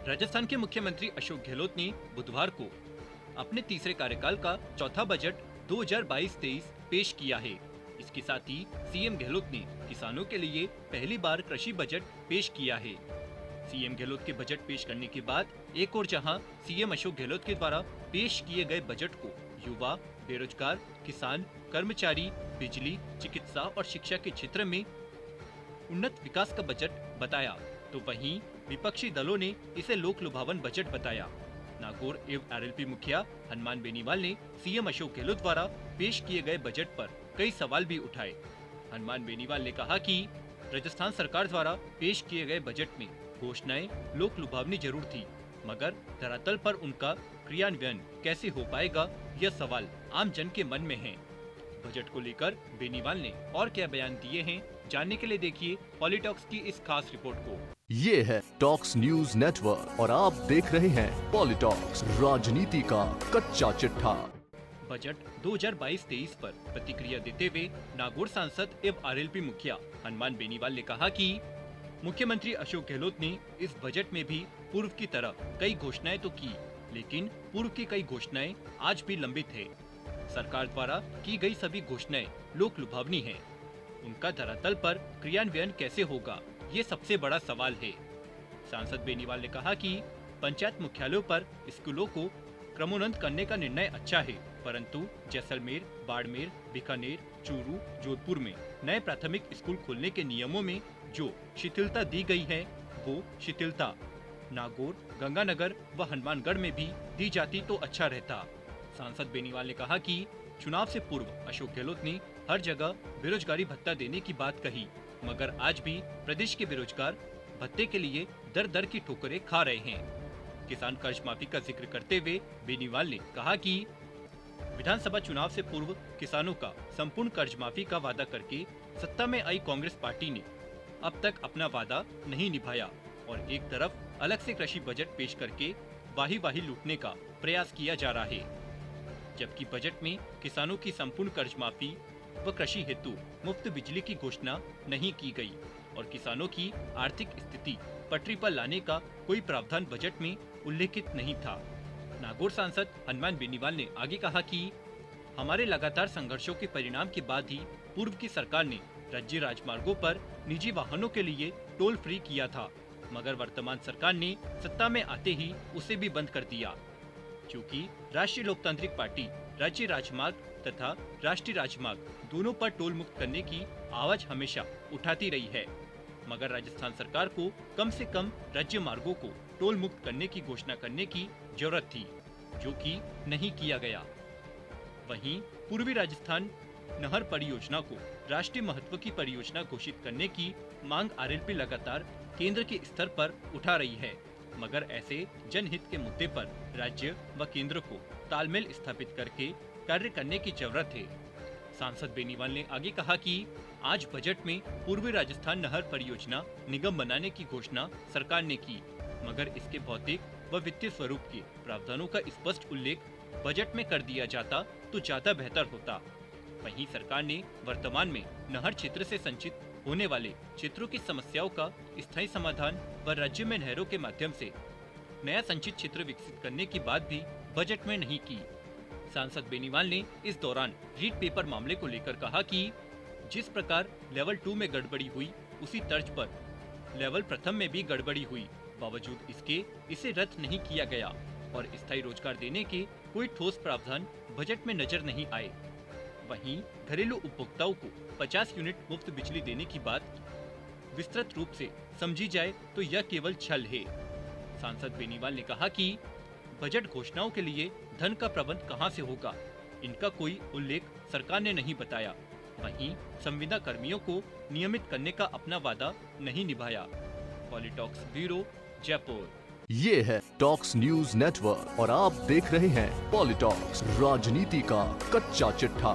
राजस्थान के मुख्यमंत्री अशोक गहलोत ने बुधवार को अपने तीसरे कार्यकाल का चौथा बजट 2022-23 पेश किया है। इसके साथ ही सीएम गहलोत ने किसानों के लिए पहली बार कृषि बजट पेश किया है। सीएम गहलोत के बजट पेश करने के बाद एक और जहां सीएम अशोक गहलोत के द्वारा पेश किए गए बजट को युवा, बेरोजगार, किसान, कर्मचारी, बिजली, चिकित्सा और शिक्षा के क्षेत्र में उन्नत विकास का बजट बताया, तो वहीं विपक्षी दलों ने इसे लोक लुभावन बजट बताया। नागौर एवं आरएलपी मुखिया हनुमान बेनीवाल ने सीएम अशोक गहलोत द्वारा पेश किए गए बजट पर कई सवाल भी उठाए। हनुमान बेनीवाल ने कहा कि राजस्थान सरकार द्वारा पेश किए गए बजट में घोषणाएं लोक लुभावनी जरूर थी, मगर धरातल पर उनका क्रियान्वयन कैसे हो पाएगा, यह सवाल आम जन के मन में है। बजट को लेकर बेनीवाल ने और क्या बयान दिए हैं, जानने के लिए देखिए पॉलिटॉक्स की इस खास रिपोर्ट को। ये है टॉक्स न्यूज नेटवर्क और आप देख रहे हैं पॉलिटॉक्स, राजनीति का कच्चा चिट्ठा। बजट 2022-23 पर प्रतिक्रिया देते हुए नागौर सांसद एवं आरएलपी मुखिया हनुमान बेनीवाल ने कहा कि मुख्यमंत्री अशोक गहलोत ने इस बजट में भी पूर्व की तरह कई घोषणाएं तो की, लेकिन पूर्व की कई घोषणाएं आज भी लंबित है। सरकार द्वारा की गई सभी घोषणाएं लोक लुभावनी है। उनका धरातल पर क्रियान्वयन कैसे होगा, ये सबसे बड़ा सवाल है। सांसद बेनीवाल ने कहा कि पंचायत मुख्यालयों पर स्कूलों को क्रमोन्नत करने का निर्णय अच्छा है, परंतु जैसलमेर, बाड़मेर, बीकानेर, चूरू, जोधपुर में नए प्राथमिक स्कूल खोलने के नियमों में जो शिथिलता दी गई है, वो शिथिलता नागौर, गंगानगर व हनुमानगढ़ में भी दी जाती तो अच्छा रहता। सांसद बेनीवाल ने कहा कि चुनाव से पूर्व अशोक गहलोत ने हर जगह बेरोजगारी भत्ता देने की बात कही, मगर आज भी प्रदेश के बेरोजगार भत्ते के लिए दर दर की ठोकरें खा रहे हैं। किसान कर्ज माफी का जिक्र करते हुए बेनीवाल ने कहा कि विधानसभा चुनाव से पूर्व किसानों का संपूर्ण कर्ज माफी का वादा करके सत्ता में आई कांग्रेस पार्टी ने अब तक अपना वादा नहीं निभाया और एक तरफ अलग से कृषि बजट पेश करके वाही लूटने का प्रयास किया जा रहा है, जबकि बजट में किसानों की संपूर्ण कर्ज माफी व कृषि हेतु मुफ्त बिजली की घोषणा नहीं की गई और किसानों की आर्थिक स्थिति पटरी पर लाने का कोई प्रावधान बजट में उल्लेखित नहीं था। नागौर सांसद हनुमान बेनीवाल ने आगे कहा कि हमारे लगातार संघर्षों के परिणाम के बाद ही पूर्व की सरकार ने राज्य राजमार्गों पर निजी वाहनों के लिए टोल फ्री किया था, मगर वर्तमान सरकार ने सत्ता में आते ही उसे भी बंद कर दिया। क्योंकि राष्ट्रीय लोकतांत्रिक पार्टी राज्य राजमार्ग तथा राष्ट्रीय राजमार्ग दोनों पर टोल मुक्त करने की आवाज हमेशा उठाती रही है, मगर राजस्थान सरकार को कम से कम राज्य मार्गों को टोल मुक्त करने की घोषणा करने की जरूरत थी, जो कि नहीं किया गया। वहीं पूर्वी राजस्थान नहर परियोजना को राष्ट्रीय महत्व की परियोजना घोषित करने की मांग आरएलपी लगातार केंद्र के स्तर पर उठा रही है, मगर ऐसे जनहित के मुद्दे पर राज्य व केंद्र को तालमेल स्थापित करके कार्य करने की जरूरत है। सांसद बेनीवाल ने आगे कहा कि आज बजट में पूर्वी राजस्थान नहर परियोजना निगम बनाने की घोषणा सरकार ने की, मगर इसके भौतिक व वित्तीय स्वरूप के प्रावधानों का स्पष्ट उल्लेख बजट में कर दिया जाता तो ज्यादा बेहतर होता। वहीं सरकार ने वर्तमान में नहर क्षेत्र से संचित होने वाले क्षेत्रों की समस्याओं का स्थायी समाधान व राज्य में नहरों के माध्यम से नया संचित क्षेत्र विकसित करने की बात भी बजट में नहीं की। सांसद बेनीवाल ने इस दौरान रीट पेपर मामले को लेकर कहा कि जिस प्रकार लेवल 2 में गड़बड़ी हुई, उसी तर्ज पर लेवल प्रथम में भी गड़बड़ी हुई, बावजूद इसके इसे रद्द नहीं किया गया और स्थायी रोजगार देने के कोई ठोस प्रावधान बजट में नजर नहीं आए। वहीं घरेलू उपभोक्ताओं को 50 यूनिट मुफ्त बिजली देने की बात विस्तृत रूप से समझी जाए तो यह केवल छल है। सांसद बेनीवाल ने कहा कि बजट घोषणाओं के लिए धन का प्रबंध कहां से होगा, इनका कोई उल्लेख सरकार ने नहीं बताया। वहीं संविदा कर्मियों को नियमित करने का अपना वादा नहीं निभाया। पॉलिटॉक्स ब्यूरो, जयपुर। ये है टॉक्स न्यूज नेटवर्क और आप देख रहे हैं पॉलिटॉक्स, राजनीति का कच्चा चिट्ठा।